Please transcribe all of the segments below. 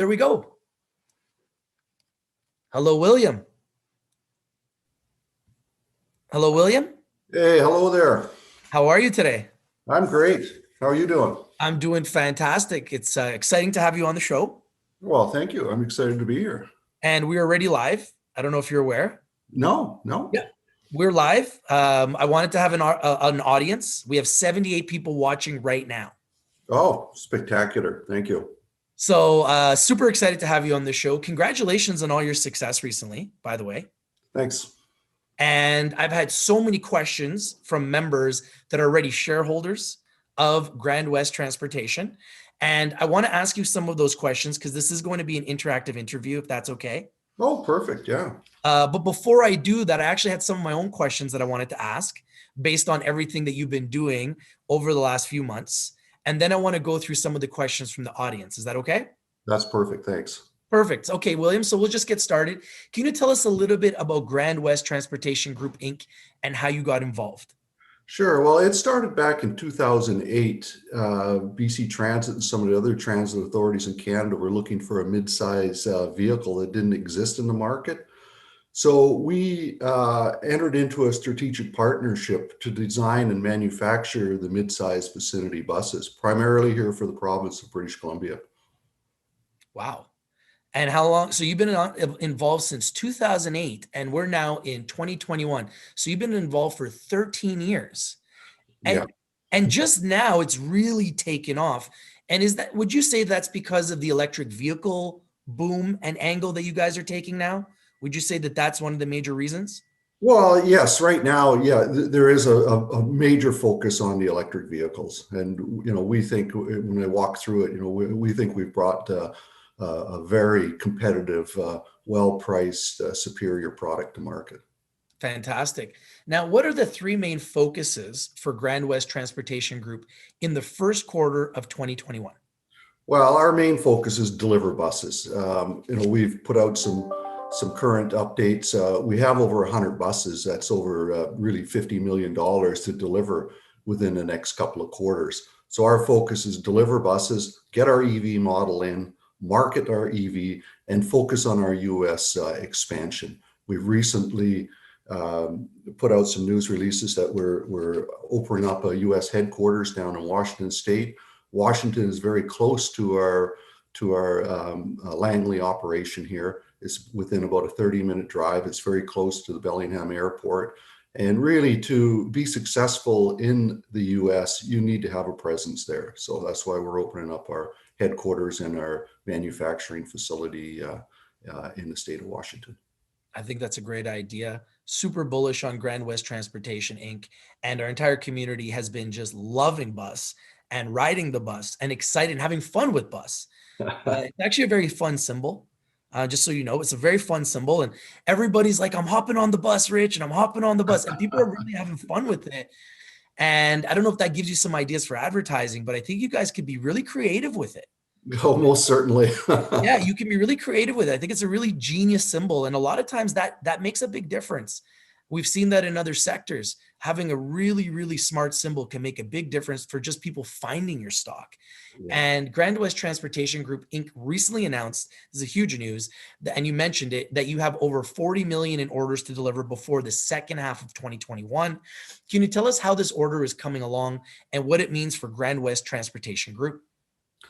There we go. Hello, William. Hello, William. Hey, hello there. How are you today? I'm great. How are you doing? I'm doing fantastic. It's exciting to have you on the show. Well, thank you. I'm excited to be here. And we're already live. I don't know if you're aware. No, no. Yeah, we're live. I wanted to have an audience. We have 78 people watching right now. Oh, spectacular. Thank you. So super excited to have you on the show. Congratulations on all your success recently, by the way. Thanks. And I've had so many questions from members that are already shareholders of Grande West Transportation. And I want to ask you some of those questions because this is going to be an interactive interview, if that's okay. Oh, perfect. Yeah. But before I do that, I actually had some of my own questions that I wanted to ask based on everything that you've been doing over the last few months. And then I want to go through some of the questions from the audience. Is that okay? That's perfect. Thanks. Perfect. Okay, William, so we'll just get started. Can you tell us a little bit about Grande West Transportation Group, Inc. and how you got involved? Sure. Well, it started back in 2008. BC Transit and some of the other transit authorities in Canada were looking for a mid-size vehicle that didn't exist in the market. So we entered into a strategic partnership to design and manufacture the mid-size vicinity buses, primarily here for the province of British Columbia. Wow. And how long? So you've been involved since 2008, and we're now in 2021. So you've been involved for 13 years. Yeah. And just now it's really taken off. And would you say that's because of the electric vehicle boom and angle that you guys are taking now? Would you say that that's one of the major reasons? Well, yes, right now, yeah, there is a major focus on the electric vehicles. And, we think when I walk through it, we think we've brought a very competitive, well-priced, superior product to market. Fantastic. Now, what are the three main focuses for Grande West Transportation Group in the first quarter of 2021? Well, our main focus is deliver buses. We've put out some current updates. We have over 100 buses. That's over really $50 million to deliver within the next couple of quarters. So our focus is deliver buses, get our EV model in, market our EV, and focus on our US expansion. We've recently put out some news releases that we're opening up a US headquarters down in Washington State. Washington is very close to our Langley operation here. It's within about a 30-minute drive. It's very close to the Bellingham Airport. And really, to be successful in the US, you need to have a presence there. So that's why we're opening up our headquarters and our manufacturing facility in the state of Washington. I think that's a great idea. Super bullish on Grande West Transportation, Inc. And our entire community has been just loving bus and riding the bus and excited and having fun with bus. It's actually a very fun symbol. Just so you know, it's a very fun symbol. And everybody's like, I'm hopping on the bus, Rich, and I'm hopping on the bus. And people are really having fun with it. And I don't know if that gives you some ideas for advertising, but I think you guys could be really creative with it. Oh, most certainly. Yeah, you can be really creative with it. I think it's a really genius symbol. And a lot of times that makes a big difference. We've seen that in other sectors. Having a really, really smart symbol can make a big difference for just people finding your stock. Yeah. And Grande West Transportation Group, Inc. recently announced, this is huge news, and you mentioned it, that you have over 40 million in orders to deliver before the second half of 2021. Can you tell us how this order is coming along and what it means for Grande West Transportation Group?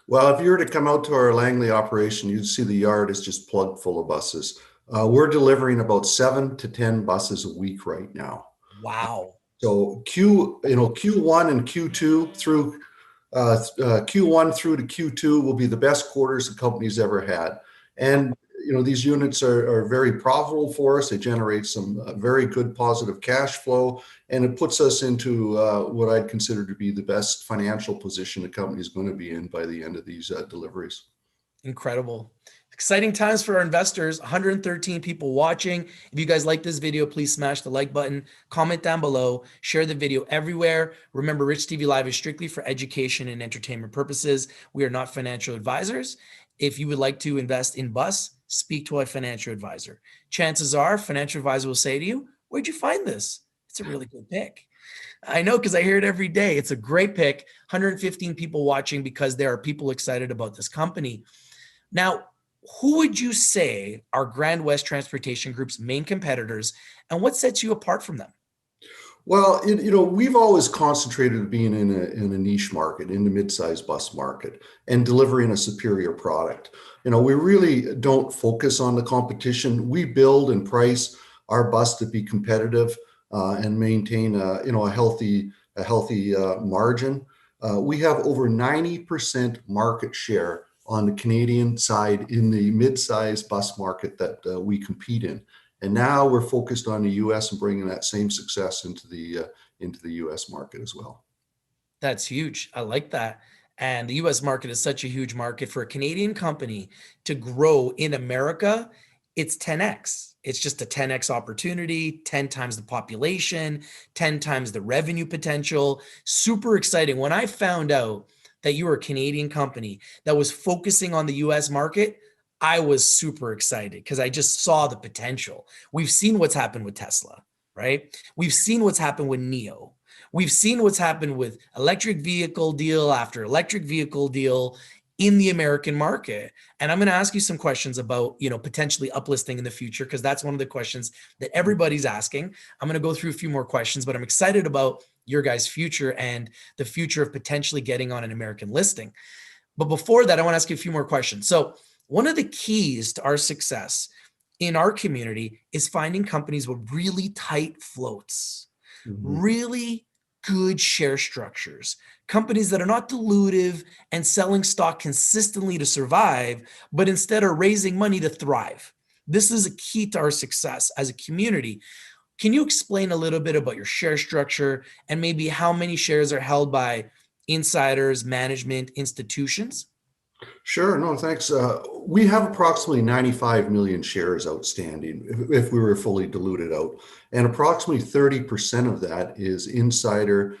Well, if you were to come out to our Langley operation, you'd see the yard is just plugged full of buses. We're delivering about 7 to 10 buses a week right now. Wow. So Q1 and Q2 through Q1 through to Q2 will be the best quarters the company's ever had. And these units are very profitable for us. They generate some very good positive cash flow, and it puts us into what I'd consider to be the best financial position the company is going to be in by the end of these deliveries. Incredible. Exciting times for our investors. 113 people watching. If you guys like this video, please smash the like button, comment down below, share the video everywhere. Remember, Rich TV Live is strictly for education and entertainment purposes. We are not financial advisors. If you would like to invest in bus, speak to a financial advisor. Chances are, financial advisor will say to you, where'd you find this? It's a really good pick. I know, because I hear it every day. It's a great pick. 115 people watching because there are people excited about this company. Now, who would you say are Grand West Transportation Group's main competitors, and what sets you apart from them? Well, we've always concentrated being in a niche market, in the mid-sized bus market, and delivering a superior product. We really don't focus on the competition. We build and price our bus to be competitive and maintain a healthy margin. We have over 90% market share on the Canadian side in the mid-sized bus market that we compete in. And now we're focused on the U.S. and bringing that same success into the U.S. market as well. That's huge. I like that. And the US market is such a huge market for a Canadian company to grow in America. It's 10x. It's just a 10x opportunity, 10 times the population, 10 times the revenue potential. Super exciting. When I found out that you were a Canadian company that was focusing on the US market, I was super excited because I just saw the potential. We've seen what's happened with Tesla, right? We've seen what's happened with NIO. We've seen what's happened with electric vehicle deal after electric vehicle deal in the American market. And I'm going to ask you some questions about, potentially uplisting in the future, because that's one of the questions that everybody's asking. I'm going to go through a few more questions, but I'm excited about your guys' future and the future of potentially getting on an American listing. But before that, I want to ask you a few more questions. So one of the keys to our success in our community is finding companies with really tight floats, really good share structures, companies that are not dilutive and selling stock consistently to survive, but instead are raising money to thrive. This is a key to our success as a community. Can you explain a little bit about your share structure and maybe how many shares are held by insiders, management, institutions? Sure. No, thanks. We have approximately 95 million shares outstanding if we were fully diluted out. And approximately 30% of that is insider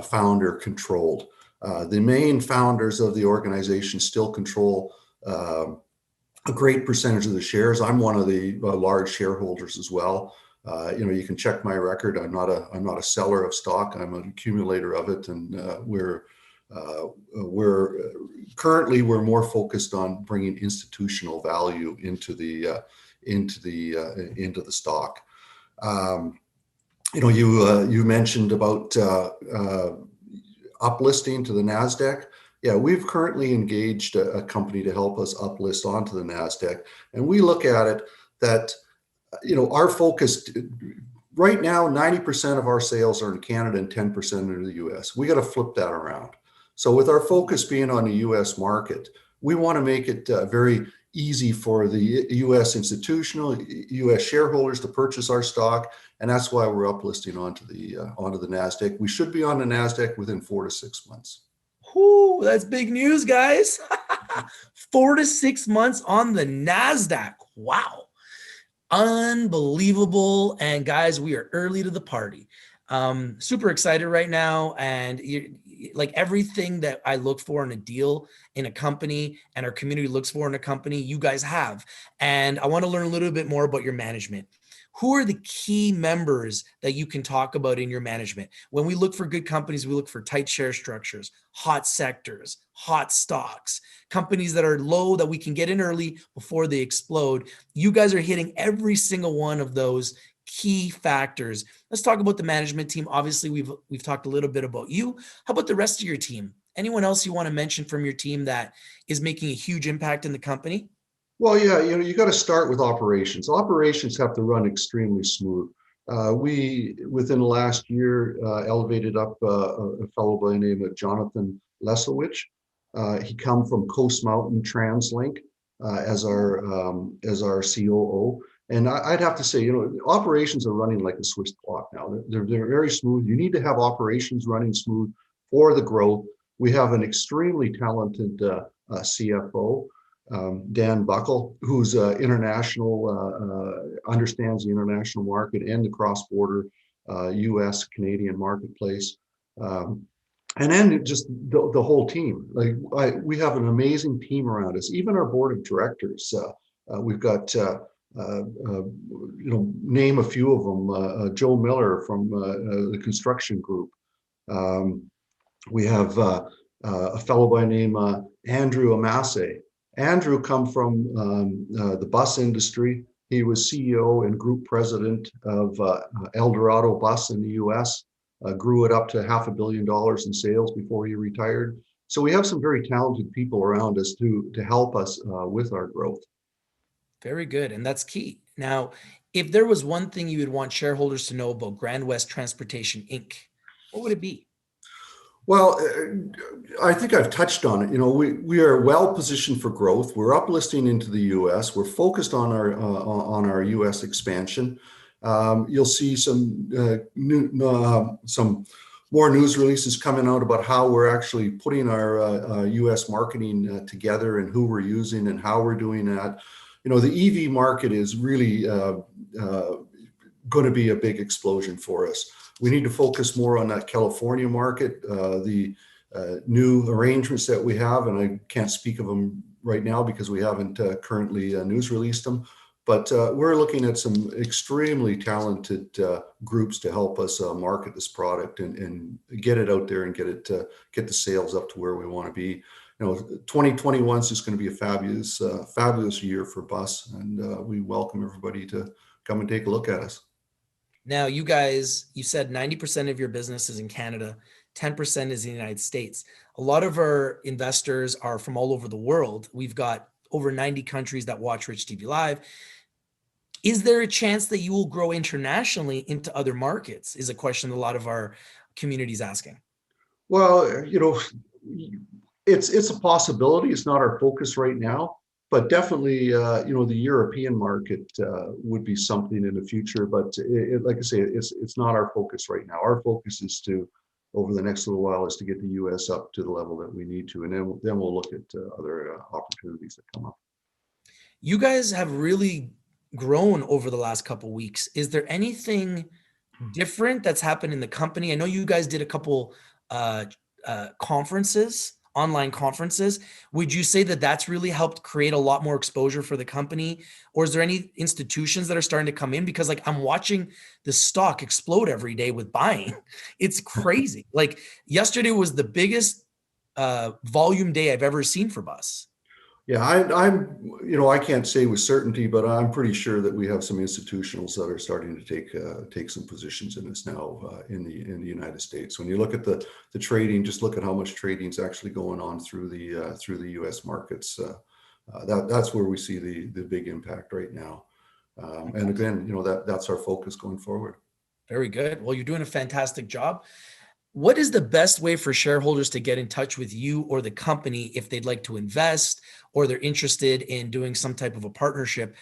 founder controlled. The main founders of the organization still control a great percentage of the shares. I'm one of the large shareholders as well. You can check my record. I'm not a seller of stock. I'm an accumulator of it, and we're currently more focused on bringing institutional value into the stock. You mentioned about uplisting to the NASDAQ. Yeah, we've currently engaged a company to help us uplist onto the NASDAQ, and we look at it that our focus right now, 90% of our sales are in Canada and 10% in the US. We got to flip that around. So with our focus being on the US market, we want to make it very easy for the US institutional, US shareholders to purchase our stock. And that's why we're uplisting onto the NASDAQ. We should be on the NASDAQ within 4 to 6 months. Whoo, that's big news, guys. 4 to 6 months on the NASDAQ. Wow. Unbelievable. And guys, we are early to the party. Super excited right now. And like everything that I look for in a deal in a company and our community looks for in a company, you guys have. And I want to learn a little bit more about your management. Who are the key members that you can talk about in your management? When we look for good companies, we look for tight share structures, hot sectors, hot stocks, companies that are low that we can get in early before they explode. You guys are hitting every single one of those key factors. Let's talk about the management team. Obviously, we've talked a little bit about you. How about the rest of your team? Anyone else you want to mention from your team that is making a huge impact in the company? Well, yeah, you got to start with operations. Operations have to run extremely smooth. We, within the last year, elevated up a fellow by the name of Jonathan Lesowich. He come from Coast Mountain TransLink as our COO. And I'd have to say, operations are running like a Swiss clock now. They're very smooth. You need to have operations running smooth for the growth. We have an extremely talented CFO. Dan Buckle, who's international, understands the international market and the cross-border U.S. Canadian marketplace, and then just the whole team. We have an amazing team around us. Even our board of directors, we've got name a few of them. Joe Miller from the construction group. We have a fellow by name Andrew Amasse. Andrew come from the bus industry. He was CEO and group president of El Dorado Bus in the US, grew it up to $500 million in sales before he retired. So we have some very talented people around us to help us with our growth. Very good. And that's key. Now, if there was one thing you would want shareholders to know about Grand West Transportation Inc., what would it be? Well, I think I've touched on it. We are well positioned for growth. We're uplisting into the U.S. We're focused on our U.S. expansion. You'll see some more news releases coming out about how we're actually putting our U.S. marketing together and who we're using and how we're doing that. The EV market is really going to be a big explosion for us. We need to focus more on that California market, the new arrangements that we have, and I can't speak of them right now because we haven't currently news released them. But we're looking at some extremely talented groups to help us market this product and get it out there and get the sales up to where we want to be. 2021 is just going to be a fabulous year for bus, and we welcome everybody to come and take a look at us. Now, you guys, you said 90% of your business is in Canada, 10% is in the United States. A lot of our investors are from all over the world. We've got over 90 countries that watch Rich TV Live. Is there a chance that you will grow internationally into other markets? Is a question a lot of our community is asking. Well, it's a possibility. It's not our focus right now, but definitely, the European market would be something in the future. But like I say, it's not our focus right now. Our focus is over the next little while, is to get the U.S. up to the level that we need to, and then we'll look at other opportunities that come up. You guys have really grown over the last couple of weeks. Is there anything different that's happened in the company? I know you guys did a couple conferences, online conferences. Would you say that that's really helped create a lot more exposure for the company? Or is there any institutions that are starting to come in? Because I'm watching the stock explode every day with buying. It's crazy. Like yesterday was the biggest volume day I've ever seen for bus. Yeah, I can't say with certainty, but I'm pretty sure that we have some institutionals that are starting to take some positions in this now in the United States. When you look at the trading, just look at how much trading is actually going on through the U.S. markets. That's where we see the big impact right now. And again, that's our focus going forward. Very good. Well, you're doing a fantastic job. What is the best way for shareholders to get in touch with you or the company if they'd like to invest or they're interested in doing some type of a partnership?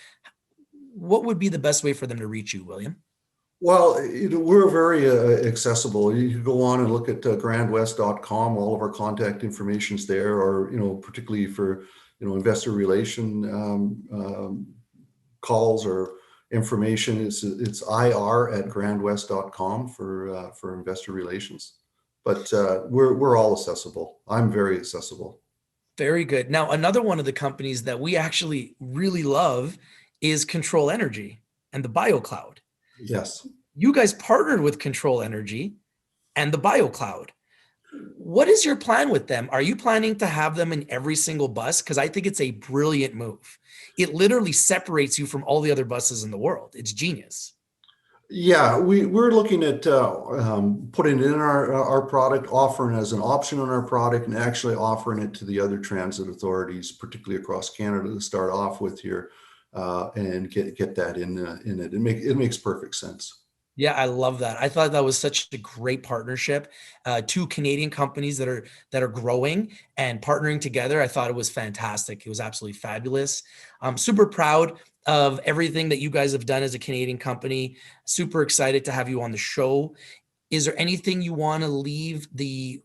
What would be the best way for them to reach you, William? Well, we're very accessible. You can go on and look at grandwest.com. All of our contact information is there, or particularly for investor relation calls or information. It's ir@grandwest.com for investor relations. But we're all accessible. I'm very accessible. Very good. Now, another one of the companies that we actually really love is Control Energy and the BioCloud. Yes. You guys partnered with Control Energy and the BioCloud. What is your plan with them? Are you planning to have them in every single bus? Because I think it's a brilliant move. It literally separates you from all the other buses in the world. It's genius. Yeah, we're looking at putting it in our product, offering as an option on our product, and actually offering it to the other transit authorities, particularly across Canada, to start off with here and get that in it. It makes perfect sense. Yeah, I love that. I thought that was such a great partnership. Two Canadian companies that are growing and partnering together. I thought it was fantastic. It was absolutely fabulous. I'm super proud of everything that you guys have done as a Canadian company. Super excited to have you on the show. Is there anything you want to leave the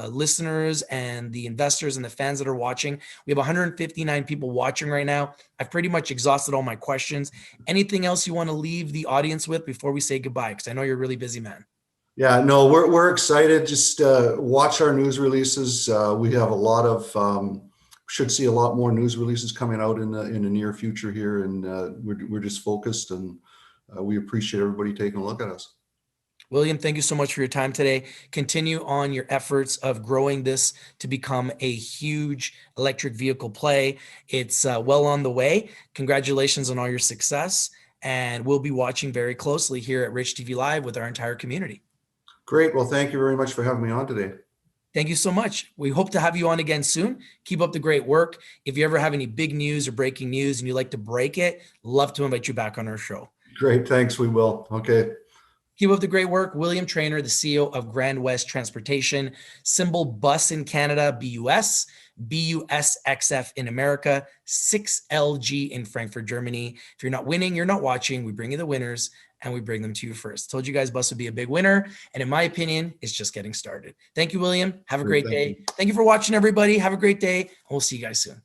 listeners and the investors and the fans that are watching? We have 159 people watching right now. I've pretty much exhausted all my questions. Anything else you want to leave the audience with before we say goodbye? Because I know you're a really busy man. Yeah, no, we're excited. Just watch our news releases. We have a lot of should see a lot more news releases coming out in the near future here, and we're just focused, and we appreciate everybody taking a look at us. William, thank you so much for your time today. Continue on your efforts of growing this to become a huge electric vehicle play. It's well on the way. Congratulations on all your success. And we'll be watching very closely here at Rich TV Live with our entire community. Great. Well, thank you very much for having me on today. Thank you so much. We hope to have you on again soon. Keep up the great work. If you ever have any big news or breaking news and you like to break it, love to invite you back on our show. Great. Thanks. We will. Okay. Keep up the great work. William Trainer, the CEO of Grande West Transportation, symbol BUS in Canada, BUS, BUSXF in America, 6LG in Frankfurt, Germany. If you're not winning, you're not watching. We bring you the winners and we bring them to you first. Told you guys BUS would be a big winner. And in my opinion, it's just getting started. Thank you, William. Have a great day. Thank you for watching, everybody. Have a great day. And we'll see you guys soon.